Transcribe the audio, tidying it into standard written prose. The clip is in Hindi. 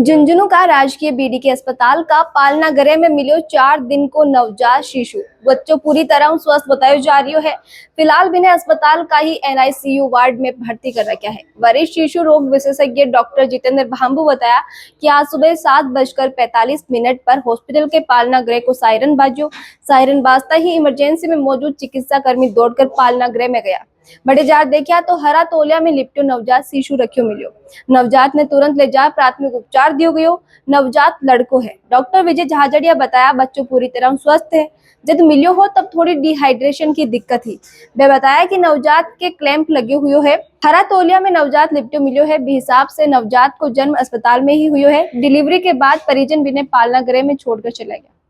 झुंझुनू का राजकीय बीडीके अस्पताल का पालना गृह में मिलो 4 दिन को नवजात शिशु। बच्चों पूरी तरह स्वस्थ बतायो जा रही है। फिलहाल बिना अस्पताल का ही एनआईसीयू वार्ड में भर्ती कर रखा है। वरिष्ठ शिशु रोग विशेषज्ञ डॉक्टर जितेंद्र भांबू बताया कि आज सुबह 7:45 पर हॉस्पिटल के पालना गृह को सायरन बाजो। सायरन बाजता ही इमरजेंसी में मौजूद चिकित्सा कर्मी दौड़कर पालना गृह में गया। बड़े जार देखा तो हरा तोलिया में लिपटो नवजात शिशु रखियो मिलो। नवजात ने तुरंत ले जा प्राथमिक उपचार दियो गयो। नवजात लड़को है। डॉक्टर विजय झाझड़िया बताया बच्चों पूरी तरह स्वस्थ है। जब मिलो हो तब थोड़ी डिहाइड्रेशन की दिक्कत थी। वे बताया कि नवजात के क्लैंप लगे हुए है। हरा तोलिया में नवजात लिपटो मिलो है। हिसाब से नवजात को जन्म अस्पताल में ही हुई है। डिलीवरी के बाद परिजन बिना पालना गृह में छोड़कर चला गया।